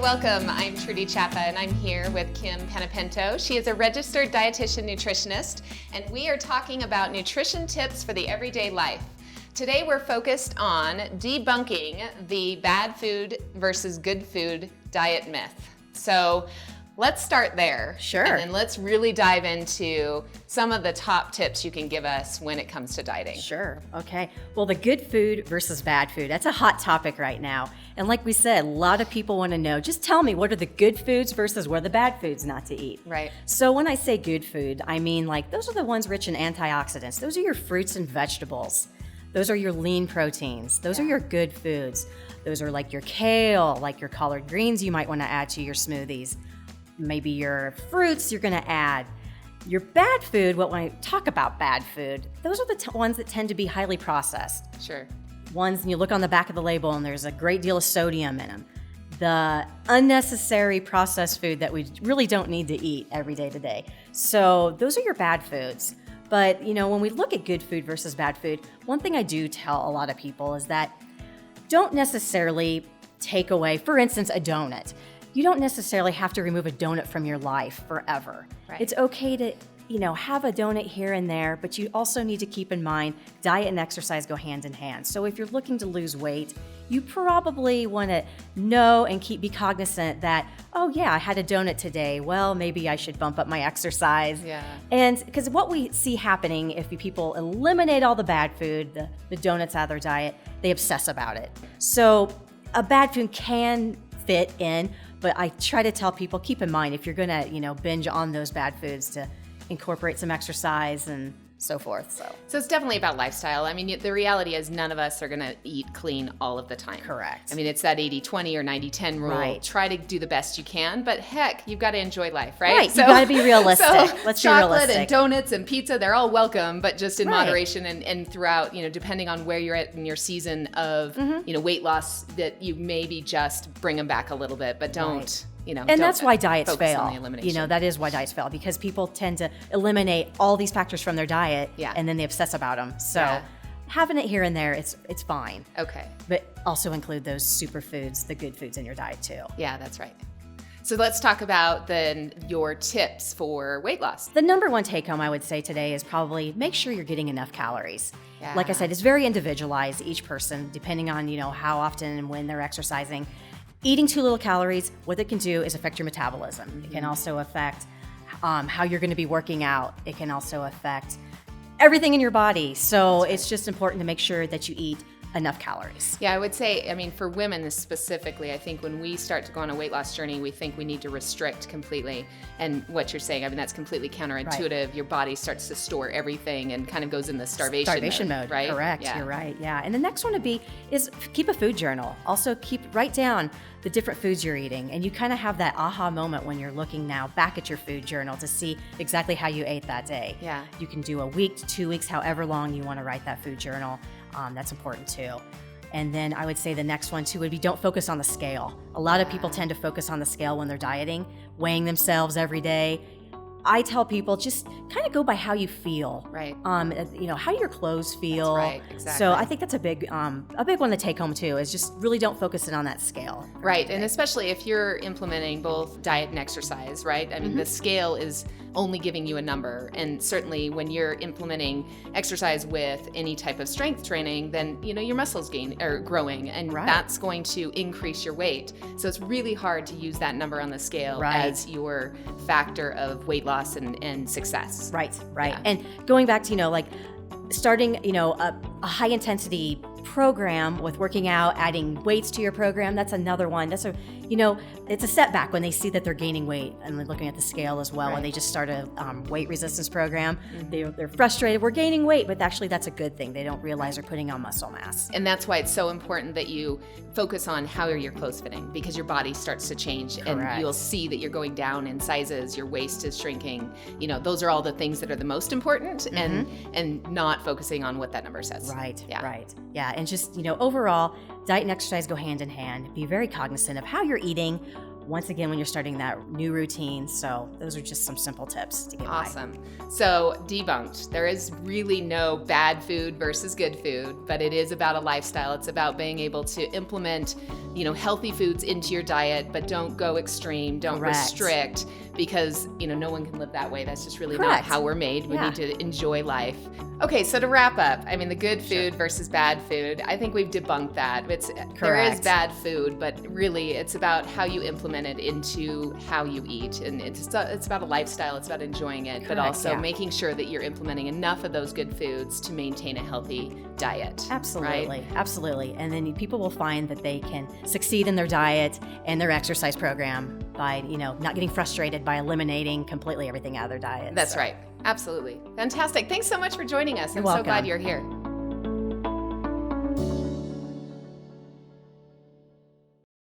welcome. I'm Trudy Chapa, and I'm here with Kim Penapento. She is a registered dietitian nutritionist, and we are talking about nutrition tips for the everyday life. Today we're focused on debunking the bad food versus good food diet myth. So let's start there. Sure. And then let's really dive into some of the top tips you can give us when it comes to dieting. Sure. Okay. Well, the good food versus bad food, that's a hot topic right now. And like we said, a lot of people want to know, just tell me, what are the good foods versus what are the bad foods not to eat? Right. So when I say good food, I mean like those are the ones rich in antioxidants. Those are your fruits and vegetables. Those are your lean proteins. Those are your good foods. Those are like your kale, like your collard greens you might want to add to your smoothies. Maybe your fruits you're going to add. Your bad food, when I talk about bad food, those are the ones that tend to be highly processed. Sure. Ones, and you look on the back of the label and there's a great deal of sodium in them. The unnecessary processed food that we really don't need to eat every day to day. So those are your bad foods. But, when we look at good food versus bad food, one thing I do tell a lot of people is that don't necessarily take away, for instance, a donut. You don't necessarily have to remove a donut from your life forever. Right. It's okay to, have a donut here and there, but you also need to keep in mind diet and exercise go hand in hand. So if you're looking to lose weight, you probably want to know and be cognizant that, oh yeah, I had a donut today. Well, maybe I should bump up my exercise. Yeah. And because what we see happening, if people eliminate all the bad food, the donuts out of their diet, they obsess about it. So a bad food can fit in, but I try to tell people, keep in mind, if you're gonna, binge on those bad foods, to incorporate some exercise and so forth. So it's definitely about lifestyle. I mean, the reality is none of us are going to eat clean all of the time. Correct. I mean, it's that 80-20 or 90-10 rule. Right. Try to do the best you can, but heck, you've got to enjoy life, right? Right, you gotta be realistic. Let's be chocolate realistic. and donuts and pizza, they're all welcome, but just in Right. moderation and throughout, depending on where you're at in your season of, weight loss, that you maybe just bring them back a little bit, but don't. Right. And that's why diets focus fail. on the elimination. That is why diets fail, because people tend to eliminate all these factors from their diet, and then they obsess about them. So having it here and there, it's fine. Okay. But also include those superfoods, the good foods in your diet too. Yeah, that's right. So let's talk about then your tips for weight loss. The number one take home I would say today is probably make sure you're getting enough calories. Yeah. Like I said, it's very individualized, each person, depending on, how often and when they're exercising. Eating too little calories, what it can do is affect your metabolism. It can also affect how you're going to be working out. It can also affect everything in your body. So it's just important to make sure that you eat enough calories. Yeah, I would say, for women specifically, I think when we start to go on a weight loss journey, we think we need to restrict completely. And what you're saying, that's completely counterintuitive. Right. Your body starts to store everything and kind of goes in the starvation mode, right? Correct. Yeah. You're right. Yeah. And the next one is keep a food journal. Also write down the different foods you're eating. And you kind of have that aha moment when you're looking now back at your food journal to see exactly how you ate that day. Yeah. You can do a week to 2 weeks, however long you want to write that food journal. That's important too. And then I would say the next one too would be don't focus on the scale. A lot of people tend to focus on the scale when they're dieting, weighing themselves every day. I tell people just kind of go by how you feel. Right. How your clothes feel. That's right, exactly. So I think that's a big one to take home too, is just really don't focus it on that scale. Right. And especially if you're implementing both diet and exercise, right? I mean, the scale is only giving you a number. And certainly when you're implementing exercise with any type of strength training, then, your muscles are growing, and that's going to increase your weight. So it's really hard to use that number on the scale as your factor of weight loss and success. Right. Yeah. And going back to, starting, a high intensity program with working out, adding weights to your program, that's another one. That's it's a setback when they see that they're gaining weight and they're looking at the scale as well. When they just start a weight resistance program, they're frustrated. We're gaining weight, but actually that's a good thing. They don't realize they're putting on muscle mass. And that's why it's so important that you focus on how are your clothes fitting, because your body starts to change. Correct. And you'll see that you're going down in sizes, your waist is shrinking. Those are all the things that are the most important, and not focusing on what that number says. Right. Yeah. Right. Yeah. And just, overall, diet and exercise go hand in hand. Be very cognizant of how you're eating. Once again, when you're starting that new routine. So those are just some simple tips to get by. Awesome. So debunked. There is really no bad food versus good food, but it is about a lifestyle. It's about being able to implement healthy foods into your diet, but don't go extreme, don't Correct. restrict, because, no one can live that way. That's just really not Correct. how we're made. We Yeah. need to enjoy life. Okay, so to wrap up, the good food versus bad food, I think we've debunked that. There is Correct. bad food, but really it's about how you implement it into how you eat. And it's about a lifestyle, it's about enjoying it, but Correct, also yeah. making sure that you're implementing enough of those good foods to maintain a healthy diet. Absolutely, Right? absolutely. And then people will find that they can succeed in their diet and their exercise program by, not getting frustrated by eliminating completely everything out of their diet. That's So, right. Absolutely. Fantastic. Thanks so much for joining us. You're I'm so glad welcome. you're here.